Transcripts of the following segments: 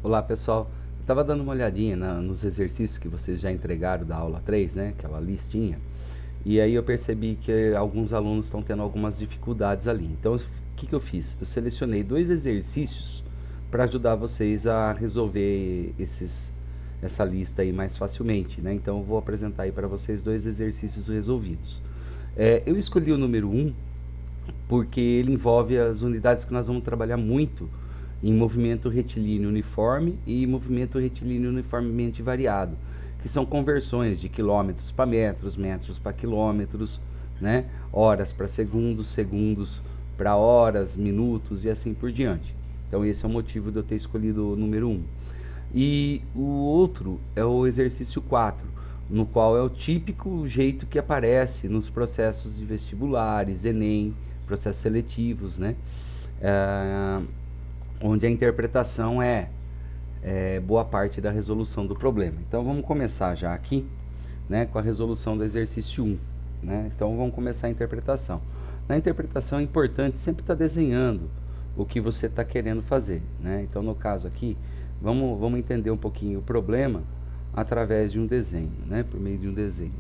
Olá pessoal, eu estava dando uma olhadinha nos exercícios que vocês já entregaram da aula 3, né, aquela listinha, e aí eu percebi que alguns alunos estão tendo algumas dificuldades ali. Então, o que eu fiz? Eu selecionei dois exercícios para ajudar vocês a resolver essa lista aí mais facilmente, né? Então, eu vou apresentar aí para vocês dois exercícios resolvidos. Eu escolhi o número 1 porque ele envolve as unidades que nós vamos trabalhar muito em movimento retilíneo uniforme e movimento retilíneo uniformemente variado, que são conversões de quilômetros para metros, metros para quilômetros, né? Horas para segundos, segundos para horas, minutos e assim por diante. Então esse é o motivo de eu ter escolhido o número 1. E o outro é o exercício 4, no qual é o típico jeito que aparece nos processos de vestibulares, Enem, processos seletivos, né? É, onde a interpretação é boa parte da resolução do problema. Então vamos começar já aqui, né, com a resolução do exercício 1. Né? Então vamos começar a interpretação. Na interpretação é importante sempre estar desenhando o que você está querendo fazer. Né? Então no caso aqui, vamos entender um pouquinho o problema através de um desenho, né, por meio de um desenho.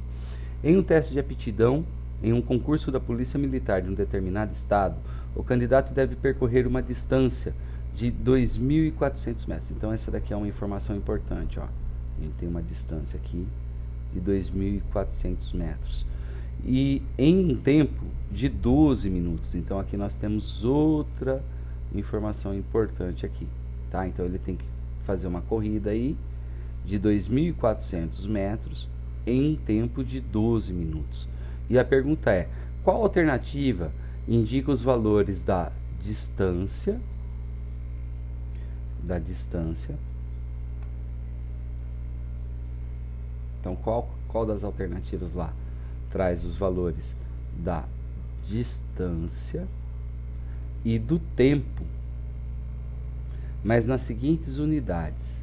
Em um teste de aptidão, em um concurso da Polícia Militar de um determinado estado, o candidato deve percorrer uma distância de 2.400 metros. Então essa daqui é uma informação importante, ó. A gente tem uma distância aqui de 2.400 metros. E em um tempo de 12 minutos. Então aqui nós temos outra informação importante aqui, tá? Então ele tem que fazer uma corrida aí de 2.400 metros em um tempo de 12 minutos. E a pergunta é: qual alternativa indica os valores da distância? Então, qual das alternativas lá traz os valores da distância e do tempo, mas nas seguintes unidades: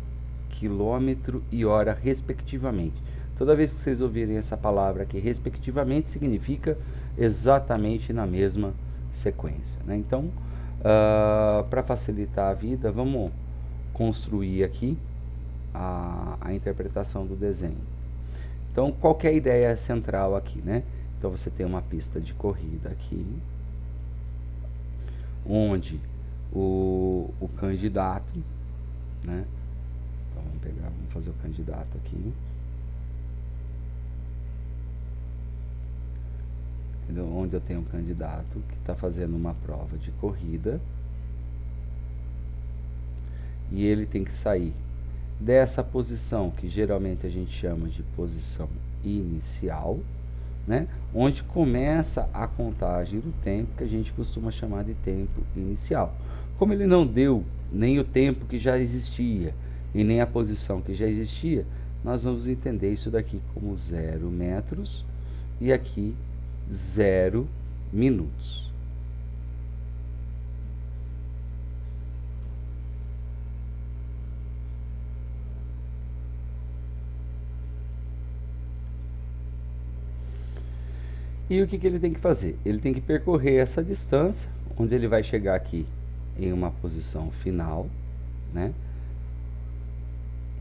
quilômetro e hora, respectivamente. Toda vez que vocês ouvirem essa palavra aqui, respectivamente, significa exatamente na mesma sequência. Né? Então, para facilitar a vida, vamos construir aqui a interpretação do desenho. Então, qual que é a ideia central aqui, né? Então, você tem uma pista de corrida aqui, onde o candidato, né? Então, vamos fazer o candidato aqui. Entendeu? Onde eu tenho um candidato que está fazendo uma prova de corrida e ele tem que sair dessa posição que geralmente a gente chama de posição inicial, né? Onde começa a contagem do tempo, que a gente costuma chamar de tempo inicial. Como ele não deu nem o tempo que já existia e nem a posição que já existia, nós vamos entender isso daqui como 0 metros e aqui 0 minutos. E o que ele tem que fazer? Ele tem que percorrer essa distância, onde ele vai chegar aqui em uma posição final, né?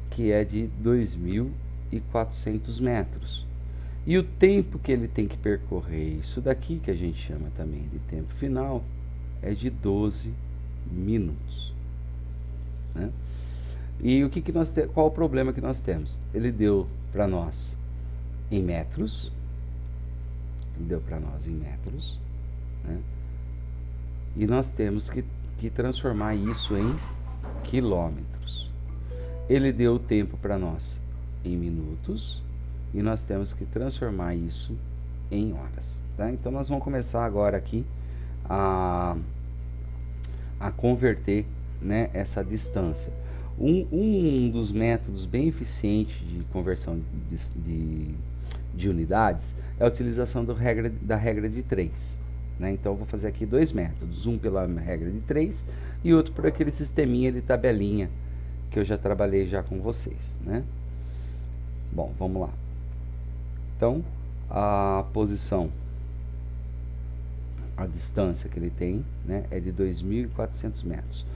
Que é de 2.400 metros. E o tempo que ele tem que percorrer, isso daqui que a gente chama também de tempo final, é de 12 minutos. Né? E o que nós qual o problema que nós temos? Ele deu para nós em metros, né? E nós temos que transformar isso em quilômetros. Ele deu o tempo para nós em minutos e nós temos que transformar isso em horas. Tá? Então nós vamos começar agora aqui a converter, né, essa distância. Um dos métodos bem eficientes de conversão de unidades é a utilização da regra de 3. Né? Então eu vou fazer aqui dois métodos, um pela regra de 3 e outro por aquele sisteminha de tabelinha que eu já trabalhei já com vocês. Né? Bom, vamos lá. Então, a posição, a distância que ele tem, né, é de 2.400 metros.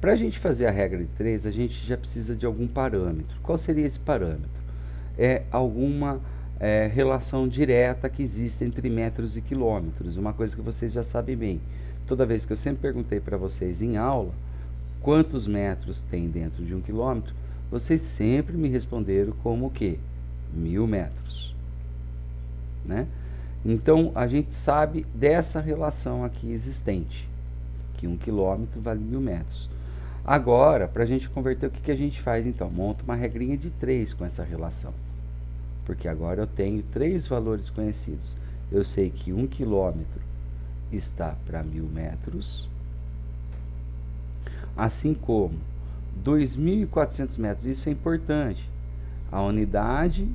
Para a gente fazer a regra de 3, a gente já precisa de algum parâmetro. Qual seria esse parâmetro? É alguma relação direta que existe entre metros e quilômetros, uma coisa que vocês já sabem bem. Toda vez que eu sempre perguntei para vocês em aula quantos metros tem dentro de 1 quilômetro, vocês sempre me responderam como o quê? 1000 metros. Né? Então, a gente sabe dessa relação aqui existente, que 1 quilômetro vale 1000 metros. Agora, para a gente converter, o que a gente faz então? Monta uma regrinha de 3 com essa relação. Porque agora eu tenho 3 valores conhecidos. Eu sei que 1 quilômetro está para 1000 metros, assim como 2.400 metros. Isso é importante. A unidade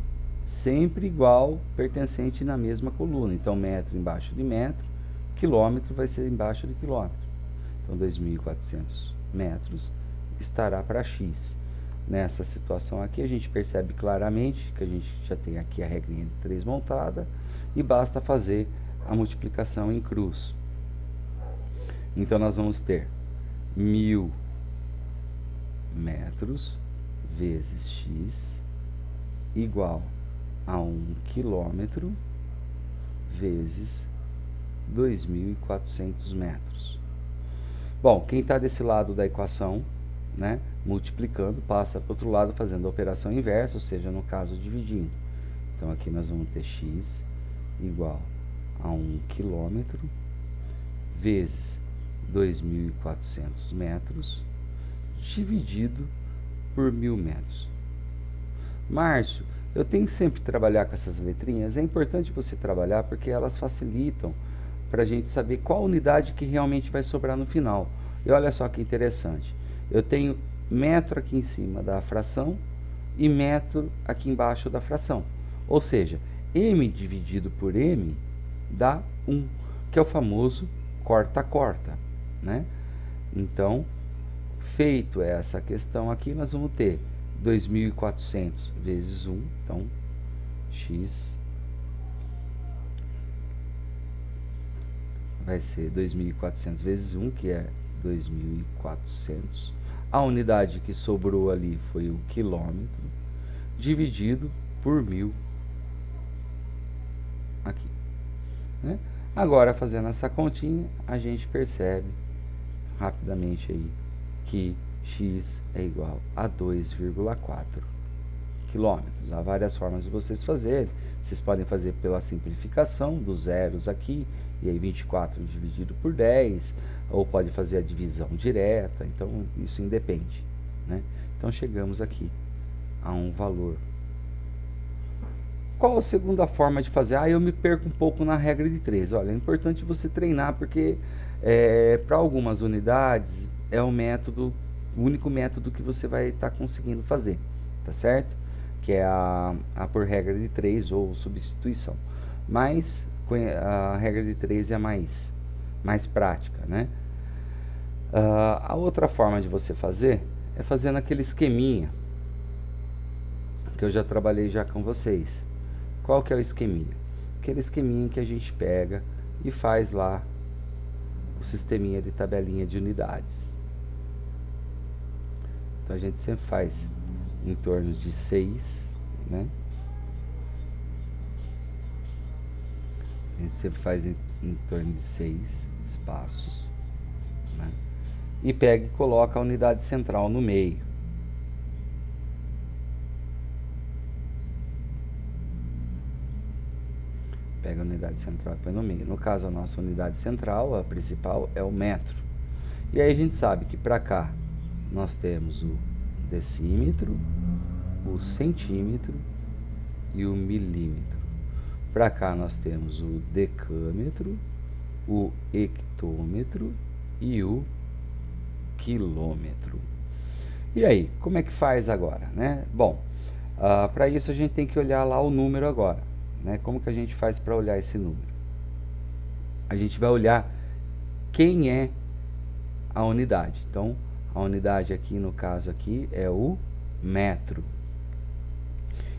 sempre igual, pertencente na mesma coluna. Então, metro embaixo de metro, quilômetro vai ser embaixo de quilômetro. Então, 2.400 metros estará para x. Nessa situação aqui, a gente percebe claramente que a gente já tem aqui a regrinha de 3 montada e basta fazer a multiplicação em cruz. Então, nós vamos ter 1000 metros vezes x igual a 1 quilômetro vezes 2.400 metros. Bom, quem está desse lado da equação, né, multiplicando, passa para o outro lado fazendo a operação inversa, ou seja, no caso, dividindo. Então, aqui nós vamos ter x igual a 1 quilômetro vezes 2.400 metros dividido por 1000 metros. Márcio, eu tenho que sempre trabalhar com essas letrinhas. É importante você trabalhar porque elas facilitam para a gente saber qual unidade que realmente vai sobrar no final. E olha só que interessante. Eu tenho metro aqui em cima da fração e metro aqui embaixo da fração. Ou seja, m dividido por m dá 1, que é o famoso corta-corta, né? Então, feito essa questão aqui, nós vamos ter 2.400 vezes 1, então x vai ser 2.400 vezes 1, que é 2.400. A unidade que sobrou ali foi o quilômetro, dividido por 1000 aqui, né? Agora, fazendo essa continha, a gente percebe rapidamente aí que x é igual a 2,4 quilômetros. Há várias formas de vocês fazerem. Vocês podem fazer pela simplificação dos zeros aqui, e aí 24 dividido por 10, ou pode fazer a divisão direta. Então, isso independe, né? Então, chegamos aqui a um valor. Qual a segunda forma de fazer? Eu me perco um pouco na regra de 3. Olha, é importante você treinar, porque para algumas unidades é o único método que você vai estar conseguindo fazer, tá certo? Que é a por regra de 3 ou substituição. Mas a regra de 3 é a mais prática, né? A outra forma de você fazer é fazendo aquele esqueminha que eu já trabalhei já com vocês. Qual que é o esqueminha? Aquele esqueminha que a gente pega e faz lá o sisteminha de tabelinha de unidades. Então, a gente sempre faz em torno de 6, né? A gente sempre faz em torno de 6 espaços, né? E pega e coloca a unidade central no meio. Pega a unidade central e põe no meio. No caso, a nossa unidade central, a principal, é o metro. E aí a gente sabe que para cá nós temos o decímetro, o centímetro e o milímetro. Para cá nós temos o decâmetro, o hectômetro e o quilômetro. E aí, como é que faz agora, né? Bom, para isso a gente tem que olhar lá o número agora, né? Como que a gente faz para olhar esse número? A gente vai olhar quem é a unidade. Então, a unidade aqui, no caso aqui, é o metro.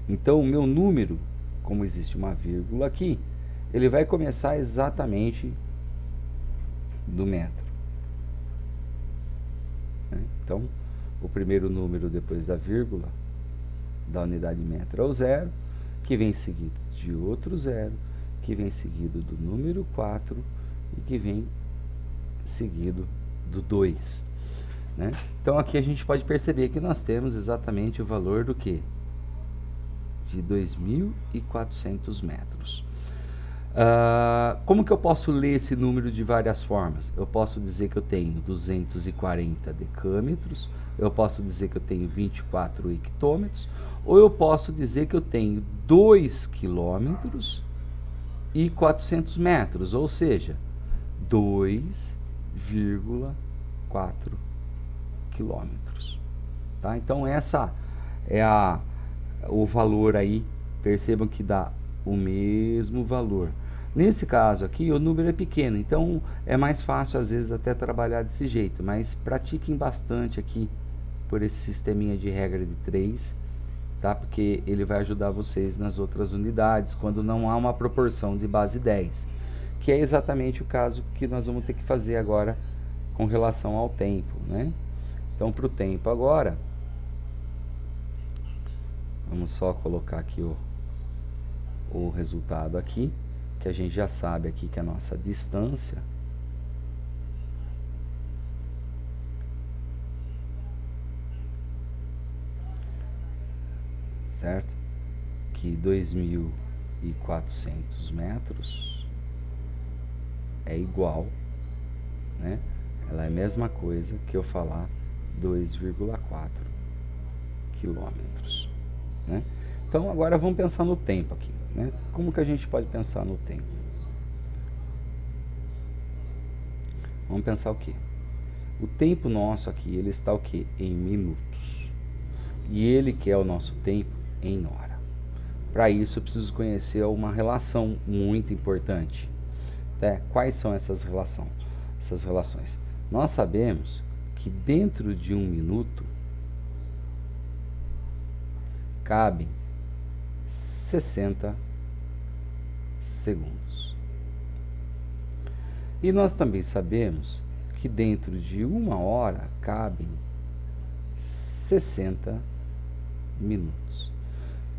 Então, o meu número, como existe uma vírgula aqui, ele vai começar exatamente do metro. né? Então, o primeiro número depois da vírgula da unidade metro é o 0, que vem seguido de outro 0, que vem seguido do número 4 e que vem seguido do 2. Né? Então aqui a gente pode perceber que nós temos exatamente o valor do que? De 2.400 metros. Como que eu posso ler esse número de várias formas? Eu posso dizer que eu tenho 240 decâmetros, eu posso dizer que eu tenho 24 hectômetros, ou eu posso dizer que eu tenho 2 quilômetros e 400 metros, ou seja, 2,4 quilômetros. Tá? Então essa é o valor aí, percebam que dá o mesmo valor. Nesse caso aqui, o número é pequeno, então é mais fácil às vezes até trabalhar desse jeito, mas pratiquem bastante aqui por esse sisteminha de regra de 3, tá? Porque ele vai ajudar vocês nas outras unidades, quando não há uma proporção de base 10, que é exatamente o caso que nós vamos ter que fazer agora com relação ao tempo, né? Então, para o tempo agora, vamos só colocar aqui o resultado aqui, que a gente já sabe aqui que a nossa distância certo? Que 2.400 metros é igual, né? Ela é a mesma coisa que eu falar 2,4 quilômetros, né? Então agora vamos pensar no tempo aqui, né? Como que a gente pode pensar no tempo? Vamos pensar o quê? O tempo nosso aqui, ele está o quê? Em minutos. E ele quer o nosso tempo em hora. Para isso eu preciso conhecer uma relação muito importante. Tá? Quais são essas relações? Nós sabemos que dentro de 1 minuto cabem 60 segundos. E nós também sabemos que dentro de 1 hora cabem 60 minutos.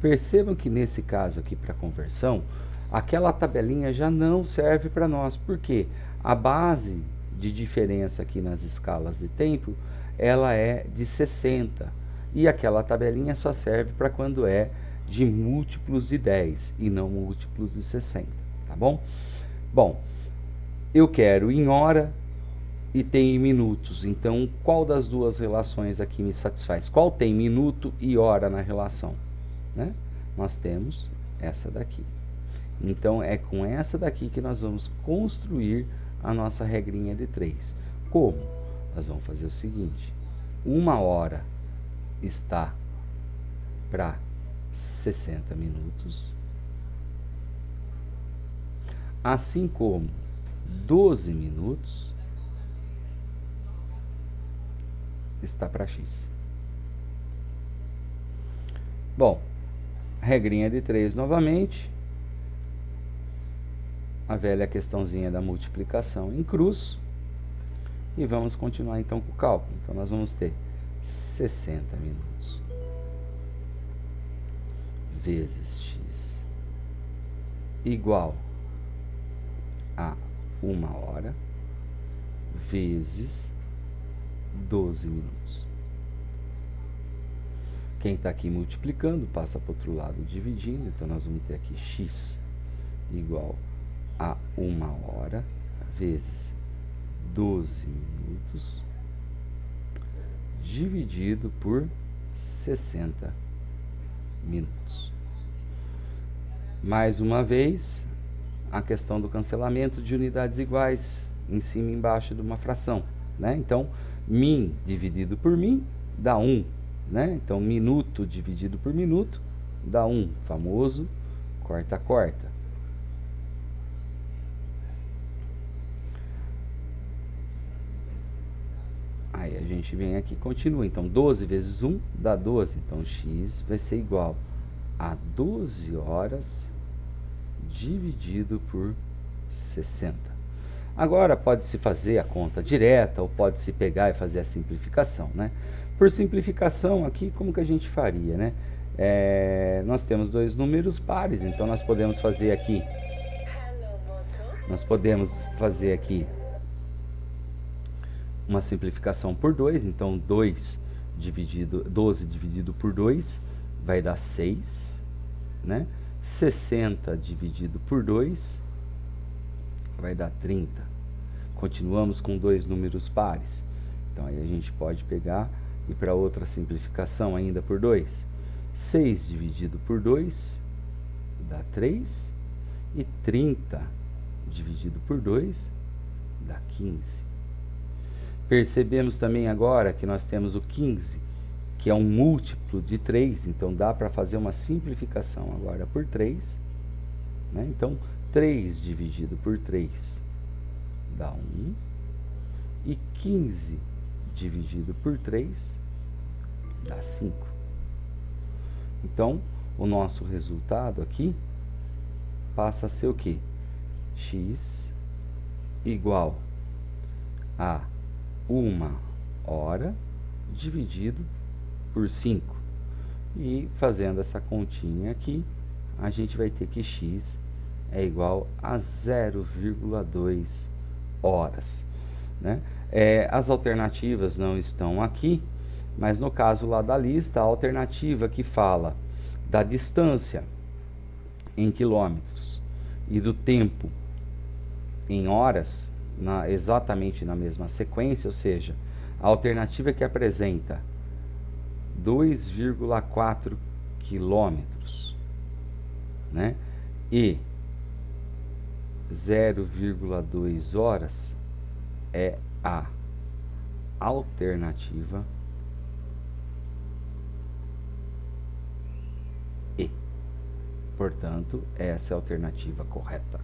Percebam que nesse caso aqui para conversão, aquela tabelinha já não serve para nós, porque a base de diferença aqui nas escalas de tempo, ela é de 60, e aquela tabelinha só serve para quando é de múltiplos de 10 e não múltiplos de 60, tá bom? Bom, eu quero em hora e tem em minutos, então qual das duas relações aqui me satisfaz? Qual tem minuto e hora na relação? Né? Nós temos essa daqui. Então é com essa daqui que nós vamos construir a nossa regrinha de 3. Como? Nós vamos fazer o seguinte: 1 hora está para 60 minutos, assim como 12 minutos está para x. Bom, regrinha de 3 novamente, a velha questãozinha da multiplicação em cruz, e vamos continuar então com o cálculo. Então nós vamos ter 60 minutos vezes x igual a 1 hora vezes 12 minutos. Quem está aqui multiplicando passa para o outro lado dividindo, então nós vamos ter aqui x igual a 1 hora vezes 12 minutos dividido por 60 minutos. Mais uma vez, a questão do cancelamento de unidades iguais em cima e embaixo de uma fração, né? Então, min dividido por min dá 1, né? Então, minuto dividido por minuto dá 1, famoso corta-corta. Aí a gente vem aqui e continua. Então, 12 vezes 1 dá 12. Então, x vai ser igual a 12 horas dividido por 60. Agora pode-se fazer a conta direta ou pode-se pegar e fazer a simplificação, né? Por simplificação aqui, como que a gente faria, né? Nós temos dois números pares, então nós podemos fazer aqui uma simplificação por 2, então 12 dividido por 2 vai dar 6, né? 60 dividido por 2 vai dar 30. Continuamos com dois números pares, então aí a gente pode pegar e para outra simplificação ainda por 2. 6 dividido por 2 dá 3 e 30 dividido por 2 dá 15. Percebemos também agora que nós temos o 15, que é um múltiplo de 3, então dá para fazer uma simplificação agora por 3, né? Então 3 dividido por 3 dá 1 e 15 dividido por 3 dá 5. Então, o nosso resultado aqui passa a ser o quê? X igual a 1 hora dividido por 5. E fazendo essa continha aqui, a gente vai ter que x é igual a 0,2 horas, né? As alternativas não estão aqui, mas no caso lá da lista, a alternativa que fala da distância em quilômetros e do tempo em horas, exatamente na mesma sequência, ou seja, a alternativa que apresenta 2,4 quilômetros, né, e 0,2 horas é a alternativa E. Portanto, essa é a alternativa correta.